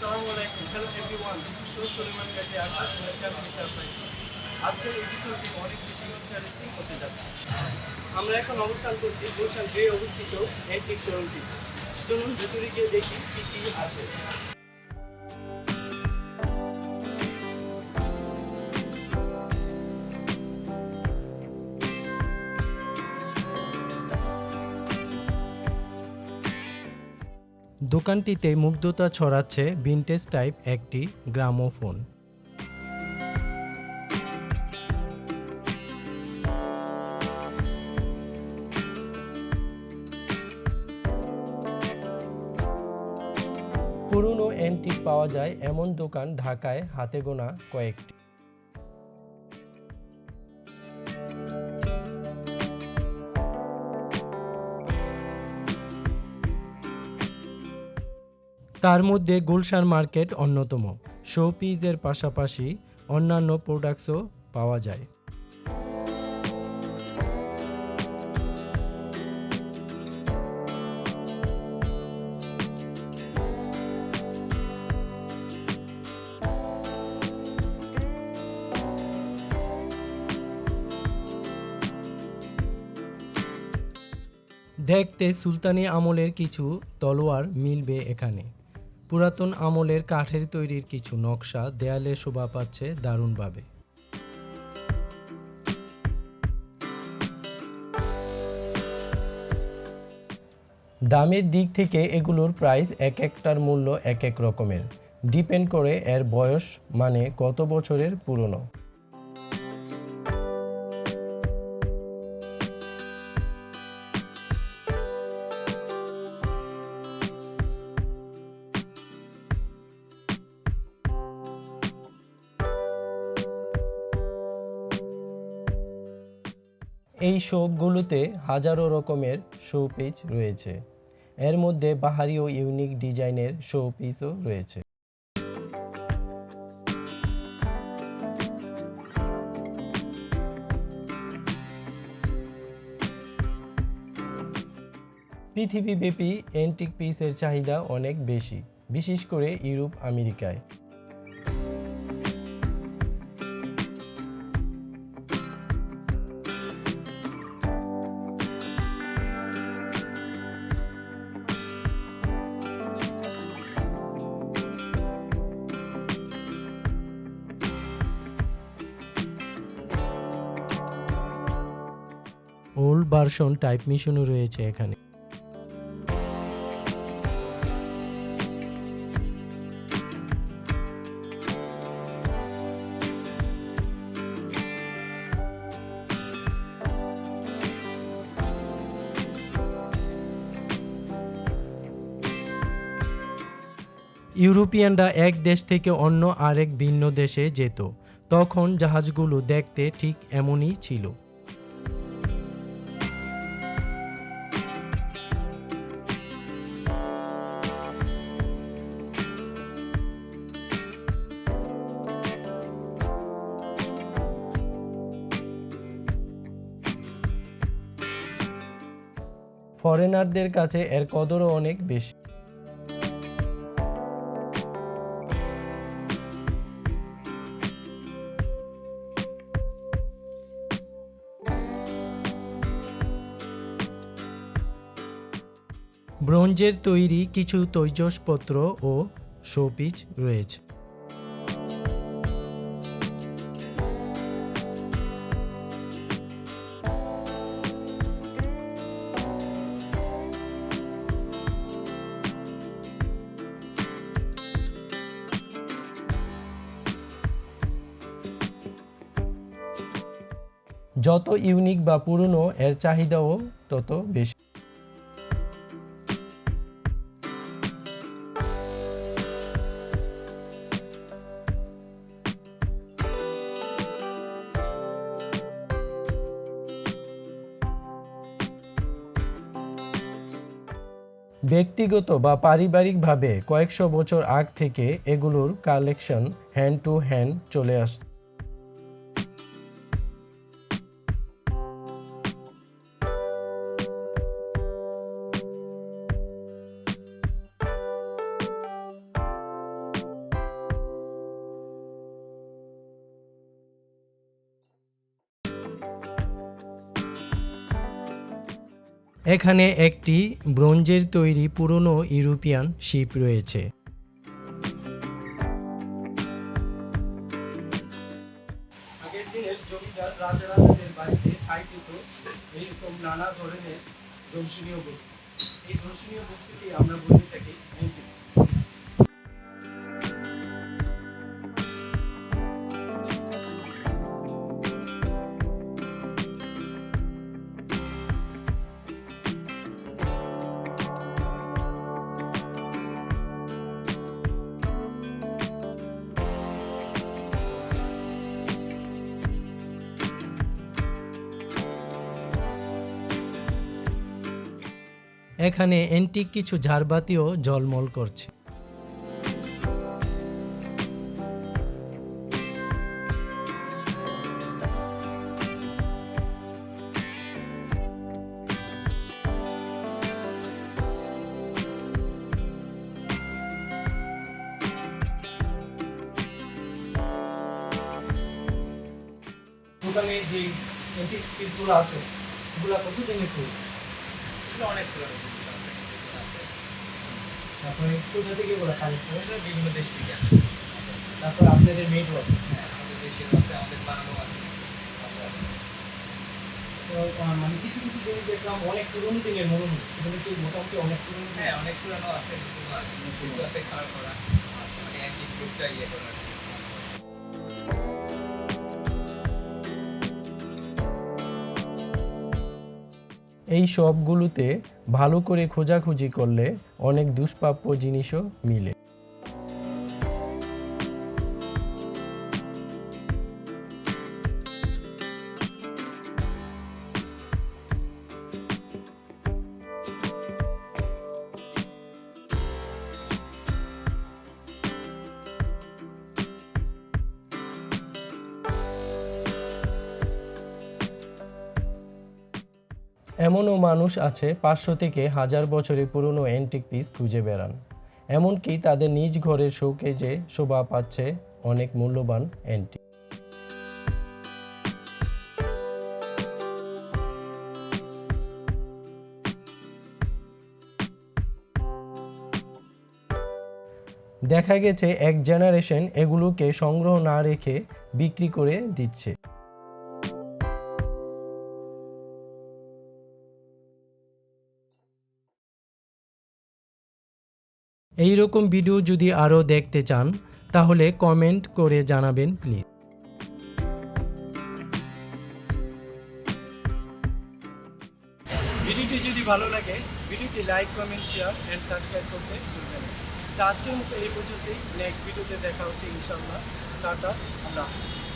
Assalamualaikum. Hello everyone. This is Suleiman Gaji. Welcome to Surprise. আজকের এপিসোডটি অনেক বেশি interesting হতে যাচ্ছে। আমরা এখন অবস্থান করছি গুলশান গ্রে অবস্থিত অ্যান্টিক শোরুমটি। চলুন ভেতরে গিয়ে দেখি কি কি আছে। দোকানটিতে মুগ্ধতা ছড়াচ্ছে ভিনটেজ টাইপ একটি গ্রামোফোন। পুরনো অ্যান্টিক পাওয়া যায় এমন দোকান ঢাকায় হাতে গোনা কয়েকটি। তার মধ্যে গুলশান মার্কেট অন্যতম। শোপিসের পাশাপাশি অন্যান্য প্রোডাক্টসও পাওয়া যায়। দেখতে সুলতানি আমলের কিছু তলোয়ার মিলবে এখানে। পুরাতন আমলের কাঠের তৈরির কিছু নকশা দেয়ালে শোভা পাচ্ছে দারুণভাবে। দামের দিক থেকে এগুলোর প্রাইস এক একটার মূল্য এক এক রকমের, ডিপেন্ড করে এর বয়স মানে কত বছরের পুরনো। এই শপগুলোতে হাজারো রকমের শোপিস রয়েছে। এর মধ্যে বাহারি ও ইউনিক ডিজাইনের শোপিসও রয়েছে। পৃথিবীব্যাপী অ্যান্টিক পিসের চাহিদা অনেক বেশি, বিশেষ করে ইউরোপ আমেরিকায়। ওল্ড ভার্সন টাইপ মেশিনও রয়েছে এখানে। ইউরোপিয়ানরা এক দেশ থেকে অন্য আরেক ভিন্ন দেশে যেত, তখন জাহাজগুলো দেখতে ঠিক এমনই ছিল। ফরেনারদের কাছে এর কদরও অনেক বেশি। ব্রোঞ্জের তৈরি কিছু তৈজসপত্র ও শোপিস রয়েছে। যত ইউনিক বা পুরনো এর চাহিদাও তত বেশি। ব্যক্তিগত বা পারিবারিকভাবে কয়েকশো বছর আগ থেকে এগুলোর কালেকশন হ্যান্ড টু হ্যান্ড চলে আসছে। এখানে একটি ব্রোঞ্জের তৈরি পুরনো ইউরোপিয়ান শিপ রয়েছে। আগের দিনের জমিদার রাজাদের বাড়িতে ঠাঁই পেত এইরকম নানা ধরনের দর্শনীয় বস্তু। এই দর্শনীয় বস্তুকে আমরা বলে থাকি অ্যান্টিক। এখানে অ্যান্টিক কিছু ঝাড়বাতিও ঝলমল করছে। দোকানে যে অ্যান্টিক পিসগুলো আছে এগুলো কত দিনের পুরো? অনেক পুরানো আছে। তারপরে কোথা থেকে এগুলো কালেক্ট করে? বিভিন্ন দেশ থেকে আসে। তারপর আপনাদের মেডও আছে? হ্যাঁ, আমাদের দেশের আছে, আমাদের বানানো আছে। তো মানে কিছু কিছু জিনিস দেখলাম অনেক পুরোনো দিনের মনে হয়, এগুলো কি মোটামুটি অনেক পুরোনো? হ্যাঁ, অনেক পুরানো আছে, কিছু আছে খারাপ করা, মানে একই গ্রুপটা ইয়ে করা। এই শপগুলোতে ভালো করে খোঁজাখুঁজি করলে অনেক দুষ্প্রাপ্য জিনিসও মিলে। এমনও মানুষ আছে 500 থেকে 1000 বছরের পুরনো অ্যান্টিক পিস খুঁজে বেড়ান। এমনকি তাদের নিজ ঘরের শোকেজে শোভা পাচ্ছে অনেক মূল্যবান অ্যান্টিক। দেখা গেছে এক জেনারেশন এগুলোকে সংগ্রহ না রেখে বিক্রি করে দিচ্ছে। এই রকম ভিডিও যদি আরও দেখতে চান তাহলে কমেন্ট করে জানাবেন প্লিজ। ভিডিওটি যদি ভালো লাগে ভিডিওটি like, comment, share and subscribe করতে ভুলবেন না। তো আজকের মতো এই পর্যন্তই, নেক্সট ভিডিওতে দেখা হচ্ছে ইনশাআল্লাহ। টাটা, আল্লাহ হাফেজ।